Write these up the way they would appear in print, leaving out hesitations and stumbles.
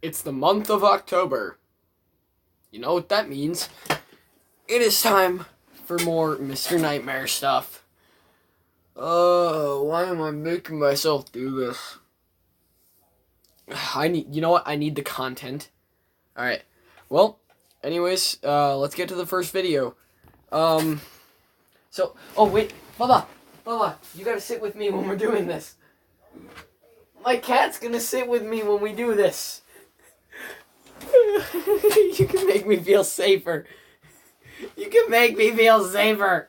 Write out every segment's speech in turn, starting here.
It's the month of October. You know what that means. It is time for more Mr. Nightmare stuff. Why am I making myself do this? You know what? I need the content. Alright. Well, anyways, let's get to the first video. Oh wait, Bubba, you gotta sit with me when we're doing this. My cat's gonna sit with me when we do this. You can make me feel safer. You can make me feel safer.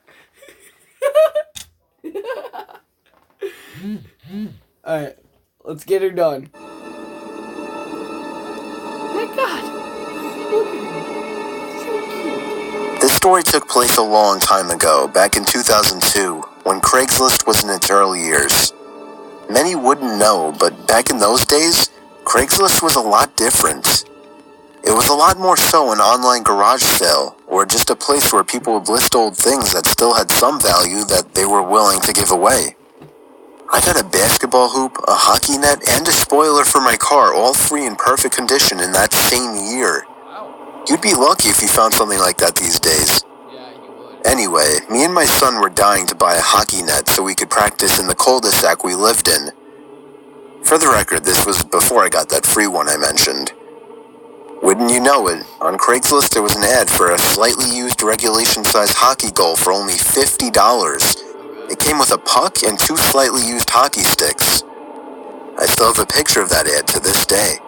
Alright, let's get her done. Oh my god. So cute. This story took place a long time ago, back in 2002, when Craigslist was in its early years. Many wouldn't know, but back in those days, Craigslist was a lot different. It was a lot more so an online garage sale, or just a place where people would list old things that still had some value that they were willing to give away. I got a basketball hoop, a hockey net, and a spoiler for my car, all free in perfect condition in that same year. Wow. You'd be lucky if you found something like that these days. Yeah, you would. Anyway, me and my son were dying to buy a hockey net so we could practice in the cul-de-sac we lived in. For the record, this was before I got that free one I mentioned. Wouldn't you know it, on Craigslist there was an ad for a slightly used regulation-size hockey goal for only $50. It came with a puck and 2 slightly used hockey sticks. I still have a picture of that ad to this day.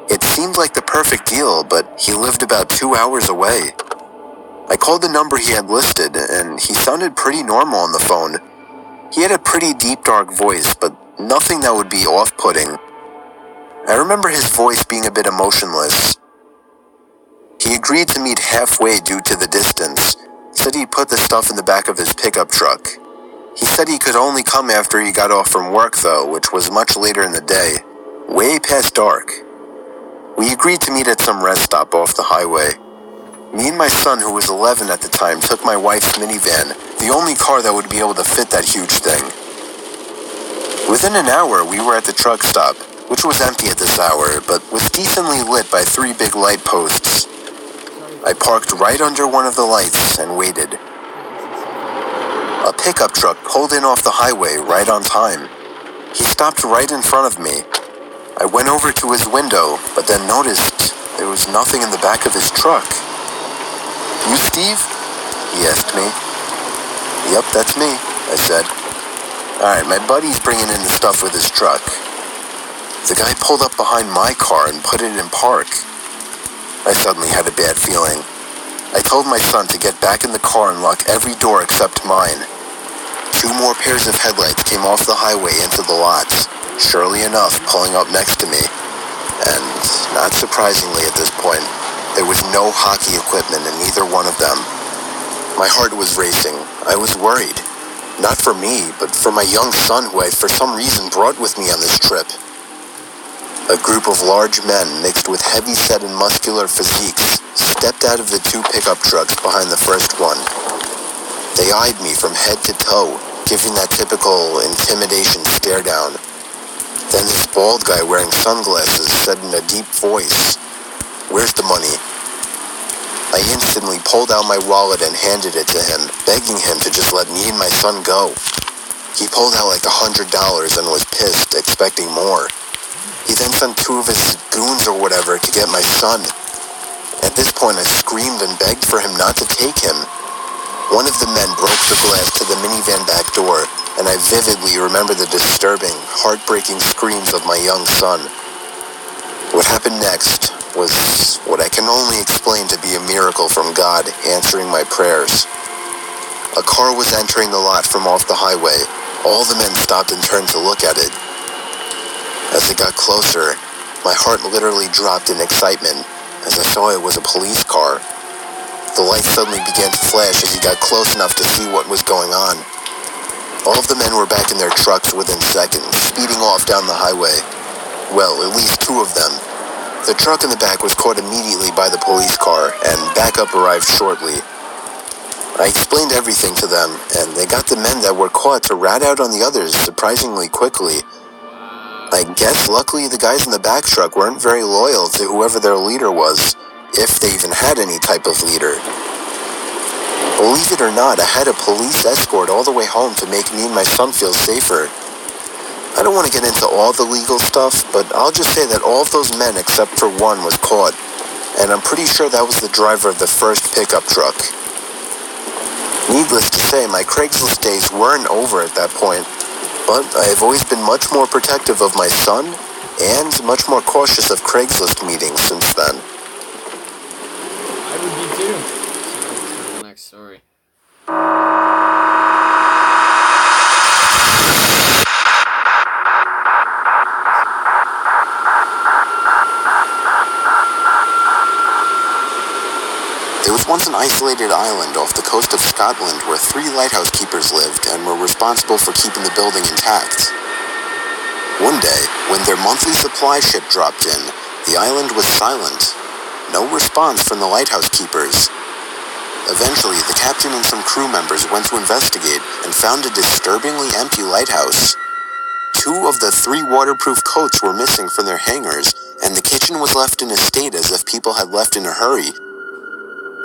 It seemed like the perfect deal, but he lived about 2 hours away. I called the number he had listed, and he sounded pretty normal on the phone. He had a pretty deep, dark voice, but nothing that would be off-putting. I remember his voice being a bit emotionless. He agreed to meet halfway due to the distance, said he'd put the stuff in the back of his pickup truck. He said he could only come after he got off from work though, which was much later in the day, way past dark. We agreed to meet at some rest stop off the highway. Me and my son, who was 11 at the time, took my wife's minivan, the only car that would be able to fit that huge thing. Within an hour, we were at the truck stop, which was empty at this hour, but was decently lit by 3 big light posts. I parked right under one of the lights and waited. A pickup truck pulled in off the highway right on time. He stopped right in front of me. I went over to his window, but then noticed there was nothing in the back of his truck. "You Steve?" he asked me. "Yep, that's me," I said. "Alright, my buddy's bringing in the stuff with his truck." The guy pulled up behind my car and put it in park. I suddenly had a bad feeling. I told my son to get back in the car and lock every door except mine. 2 more pairs of headlights came off the highway into the lots, surely enough pulling up next to me. And, not surprisingly at this point, there was no hockey equipment in either one of them. My heart was racing. I was worried. Not for me, but for my young son who I for some reason brought with me on this trip. A group of large men mixed with heavy-set and muscular physiques stepped out of the 2 pickup trucks behind the first one. They eyed me from head to toe, giving that typical intimidation stare down. Then this bald guy wearing sunglasses said in a deep voice, "Where's the money?" I instantly pulled out my wallet and handed it to him, begging him to just let me and my son go. He pulled out like $100 and was pissed, expecting more. He then sent 2 of his goons or whatever to get my son. At this point, I screamed and begged for him not to take him. One of the men broke the glass to the minivan back door, and I vividly remember the disturbing, heartbreaking screams of my young son. What happened next was what I can only explain to be a miracle from God answering my prayers. A car was entering the lot from off the highway. All the men stopped and turned to look at it. As it got closer, my heart literally dropped in excitement as I saw it was a police car. The lights suddenly began to flash as he got close enough to see what was going on. All of the men were back in their trucks within seconds, speeding off down the highway. Well, at least 2 of them. The truck in the back was caught immediately by the police car, and backup arrived shortly. I explained everything to them, and they got the men that were caught to rat out on the others surprisingly quickly. I guess luckily the guys in the back truck weren't very loyal to whoever their leader was, if they even had any type of leader. Believe it or not, I had a police escort all the way home to make me and my son feel safer. I don't want to get into all the legal stuff, but I'll just say that all of those men except for one was caught, and I'm pretty sure that was the driver of the first pickup truck. Needless to say, my Craigslist days weren't over at that point, but I have always been much more protective of my son, and much more cautious of Craigslist meetings since then. I would be too. So let's go to the next story. There was once an isolated island off the coast of Scotland where 3 lighthouse keepers lived and were responsible for keeping the building intact. One day, when their monthly supply ship dropped in, the island was silent. No response from the lighthouse keepers. Eventually, the captain and some crew members went to investigate and found a disturbingly empty lighthouse. 2 of the 3 waterproof coats were missing from their hangars, and the kitchen was left in a state as if people had left in a hurry.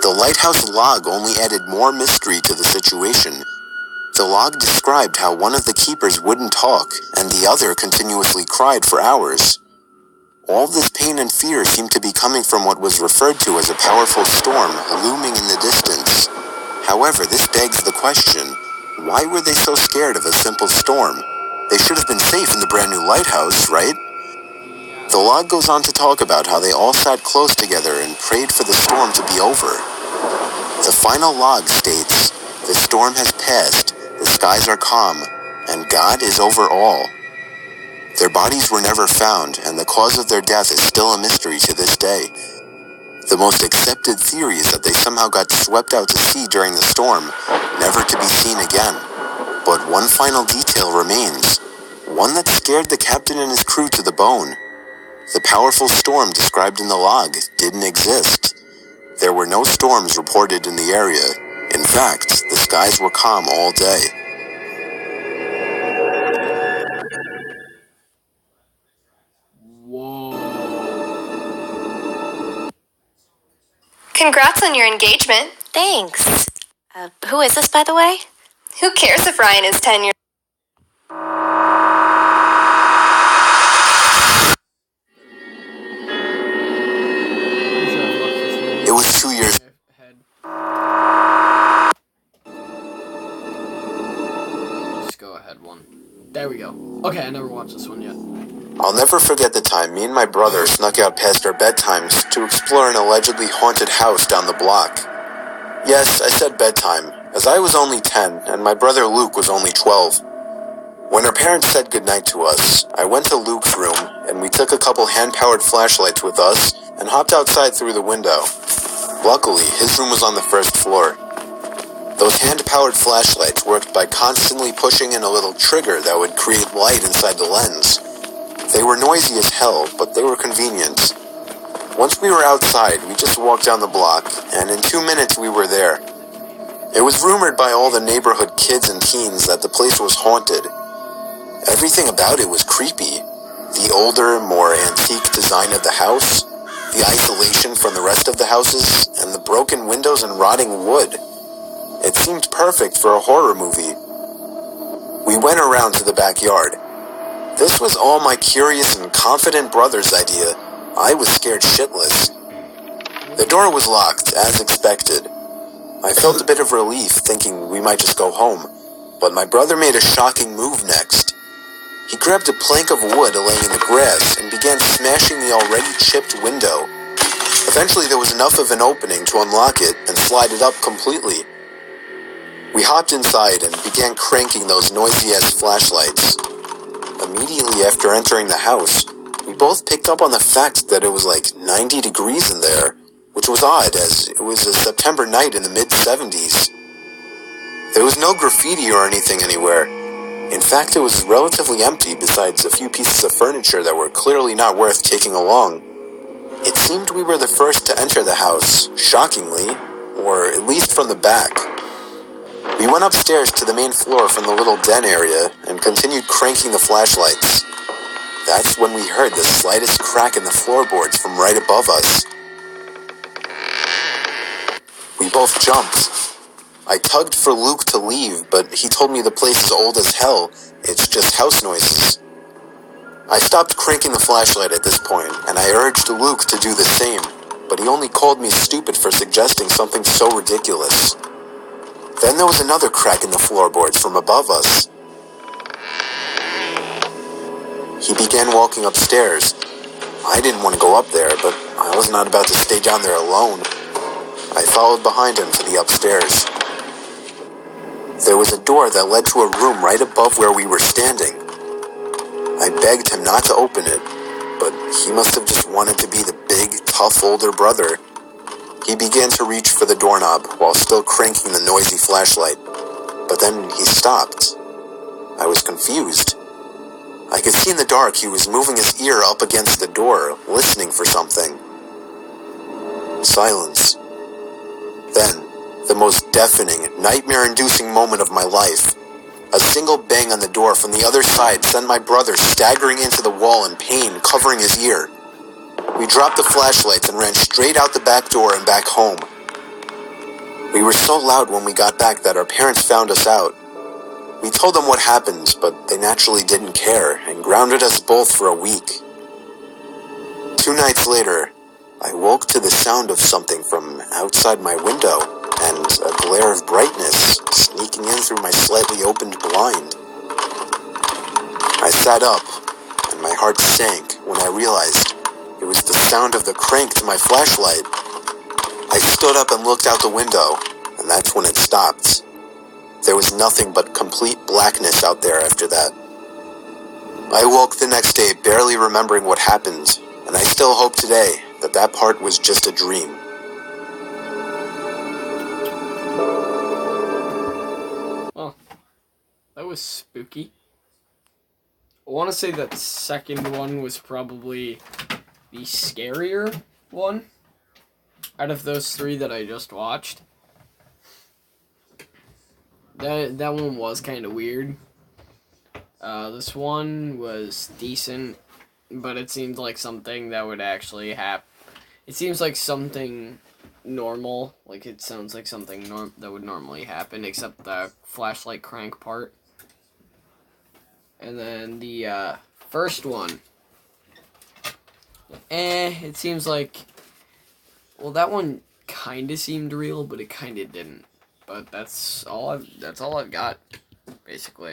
The lighthouse log only added more mystery to the situation. The log described how one of the keepers wouldn't talk, and the other continuously cried for hours. All this pain and fear seemed to be coming from what was referred to as a powerful storm looming in the distance. However, this begs the question, why were they so scared of a simple storm? They should have been safe in the brand new lighthouse, right? The log goes on to talk about how they all sat close together and prayed for the storm to be over. The final log states, "The storm has passed, the skies are calm, and God is over all." Their bodies were never found, and the cause of their death is still a mystery to this day. The most accepted theory is that they somehow got swept out to sea during the storm, never to be seen again. But one final detail remains, one that scared the captain and his crew to the bone. The powerful storm described in the log didn't exist. There were no storms reported in the area. In fact, the skies were calm all day. Whoa. Congrats on your engagement. Thanks. Who is this, by the way? Who cares if Ryan is 10 years It was 2 years. Just go ahead one. There we go. Okay, I never watched this one yet. I'll never forget the time me and my brother snuck out past our bedtimes to explore an allegedly haunted house down the block. Yes, I said bedtime, as I was only 10 and my brother Luke was only 12. When our parents said goodnight to us, I went to Luke's room and we took a couple hand-powered flashlights with us and hopped outside through the window. Luckily, his room was on the first floor. Those hand-powered flashlights worked by constantly pushing in a little trigger that would create light inside the lens. They were noisy as hell, but they were convenient. Once we were outside, we just walked down the block, and in 2 minutes we were there. It was rumored by all the neighborhood kids and teens that the place was haunted. Everything about it was creepy. The older, more antique design of the house, the isolation from the rest of the houses, and the broken windows and rotting wood. It seemed perfect for a horror movie. We went around to the backyard. This was all my curious and confident brother's idea. I was scared shitless. The door was locked, as expected. I felt a bit of relief, thinking we might just go home, but my brother made a shocking move next. He grabbed a plank of wood laying in the grass and began smashing the already chipped window. Eventually there was enough of an opening to unlock it and slide it up completely. We hopped inside and began cranking those noisy-ass flashlights. Immediately after entering the house, we both picked up on the fact that it was like 90 degrees in there, which was odd as it was a September night in the mid-70s. There was no graffiti or anything anywhere. In fact, it was relatively empty besides a few pieces of furniture that were clearly not worth taking along. It seemed we were the first to enter the house, shockingly, or at least from the back. We went upstairs to the main floor from the little den area and continued cranking the flashlights. That's when we heard the slightest crack in the floorboards from right above us. We both jumped. I tugged for Luke to leave, but he told me the place is old as hell. It's just house noises. I stopped cranking the flashlight at this point, and I urged Luke to do the same, but he only called me stupid for suggesting something so ridiculous. Then there was another crack in the floorboards from above us. He began walking upstairs. I didn't want to go up there, but I was not about to stay down there alone. I followed behind him to the upstairs. There was a door that led to a room right above where we were standing. I begged him not to open it, but he must have just wanted to be the big, tough older brother. He began to reach for the doorknob while still cranking the noisy flashlight, but then he stopped. I was confused. I could see in the dark he was moving his ear up against the door, listening for something. Silence. Then, the most deafening, nightmare-inducing moment of my life. A single bang on the door from the other side sent my brother staggering into the wall in pain, covering his ear. We dropped the flashlights and ran straight out the back door and back home. We were so loud when we got back that our parents found us out. We told them what happened, but they naturally didn't care and grounded us both for a week. 2 nights later, I woke to the sound of something from outside my window and a glare of brightness sneaking in through my slightly opened blind. I sat up, and my heart sank when I realized it was the sound of the crank to my flashlight. I stood up and looked out the window, and that's when it stopped. There was nothing but complete blackness out there after that. I woke the next day barely remembering what happened, and I still hope today that that part was just a dream. Well, that was spooky. I want to say that the second one was probably the scarier one out of those 3 that I just watched. That one was kind of weird. This one was decent, but it seemed like something that would actually happen. It seems like something normal, like it sounds like something that would normally happen, except the flashlight crank part. And then the first one, it seems like, well, that one kind of seemed real, but it kind of didn't. But that's all I've got, basically.